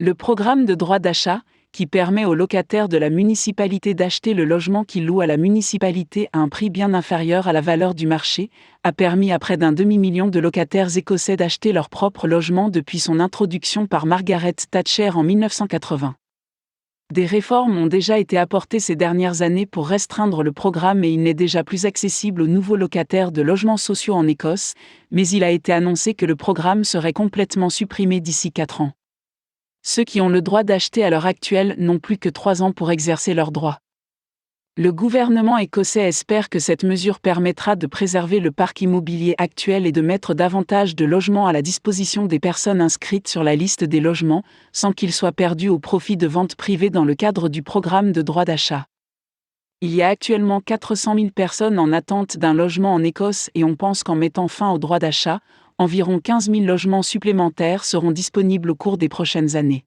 Le programme de droit d'achat, qui permet aux locataires de la municipalité d'acheter le logement qu'ils louent à la municipalité à un prix bien inférieur à la valeur du marché, a permis à près d'un demi-million de locataires écossais d'acheter leur propre logement depuis son introduction par Margaret Thatcher en 1980. Des réformes ont déjà été apportées ces dernières années pour restreindre le programme et il n'est déjà plus accessible aux nouveaux locataires de logements sociaux en Écosse, mais il a été annoncé que le programme serait complètement supprimé d'ici 4 ans. Ceux qui ont le droit d'acheter à l'heure actuelle n'ont plus que 3 ans pour exercer leurs droits. Le gouvernement écossais espère que cette mesure permettra de préserver le parc immobilier actuel et de mettre davantage de logements à la disposition des personnes inscrites sur la liste des logements, sans qu'ils soient perdus au profit de ventes privées dans le cadre du programme de droit d'achat. Il y a actuellement 400 000 personnes en attente d'un logement en Écosse et on pense qu'en mettant fin au droit d'achat, environ 15 000 logements supplémentaires seront disponibles au cours des prochaines années.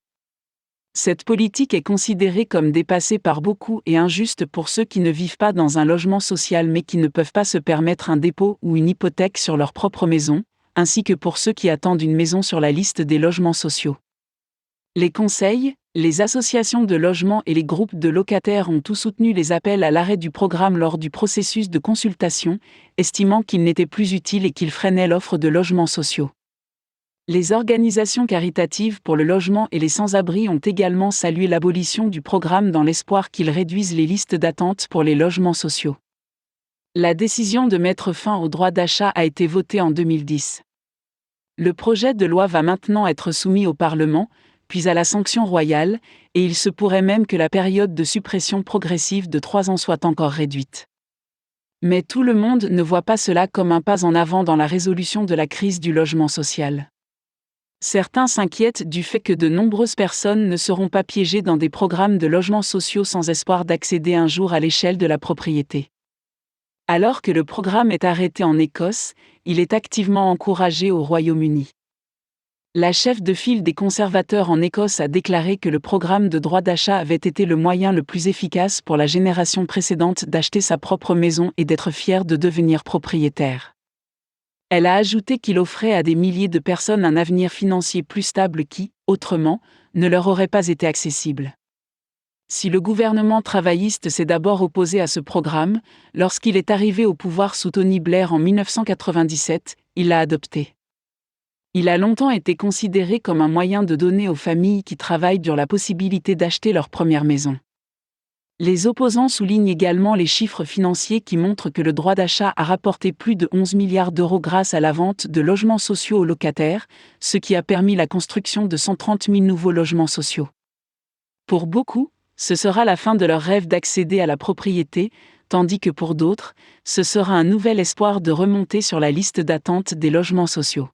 Cette politique est considérée comme dépassée par beaucoup et injuste pour ceux qui ne vivent pas dans un logement social mais qui ne peuvent pas se permettre un dépôt ou une hypothèque sur leur propre maison, ainsi que pour ceux qui attendent une maison sur la liste des logements sociaux. Les conseils, les associations de logement et les groupes de locataires ont tous soutenu les appels à l'arrêt du programme lors du processus de consultation, estimant qu'il n'était plus utile et qu'il freinait l'offre de logements sociaux. Les organisations caritatives pour le logement et les sans-abri ont également salué l'abolition du programme dans l'espoir qu'il réduise les listes d'attente pour les logements sociaux. La décision de mettre fin au droit d'achat a été votée en 2010. Le projet de loi va maintenant être soumis au Parlement, puis à la sanction royale, et il se pourrait même que la période de suppression progressive de 3 ans soit encore réduite. Mais tout le monde ne voit pas cela comme un pas en avant dans la résolution de la crise du logement social. Certains s'inquiètent du fait que de nombreuses personnes ne seront pas piégées dans des programmes de logements sociaux sans espoir d'accéder un jour à l'échelle de la propriété. Alors que le programme est arrêté en Écosse, il est activement encouragé au Royaume-Uni. La chef de file des conservateurs en Écosse a déclaré que le programme de droit d'achat avait été le moyen le plus efficace pour la génération précédente d'acheter sa propre maison et d'être fière de devenir propriétaire. Elle a ajouté qu'il offrait à des milliers de personnes un avenir financier plus stable qui, autrement, ne leur aurait pas été accessible. Si le gouvernement travailliste s'est d'abord opposé à ce programme, lorsqu'il est arrivé au pouvoir sous Tony Blair en 1997, il l'a adopté. Il a longtemps été considéré comme un moyen de donner aux familles qui travaillent dur la possibilité d'acheter leur première maison. Les opposants soulignent également les chiffres financiers qui montrent que le droit d'achat a rapporté plus de 11 milliards d'euros grâce à la vente de logements sociaux aux locataires, ce qui a permis la construction de 130 000 nouveaux logements sociaux. Pour beaucoup, ce sera la fin de leur rêve d'accéder à la propriété, tandis que pour d'autres, ce sera un nouvel espoir de remonter sur la liste d'attente des logements sociaux.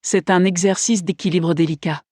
C'est un exercice d'équilibre délicat.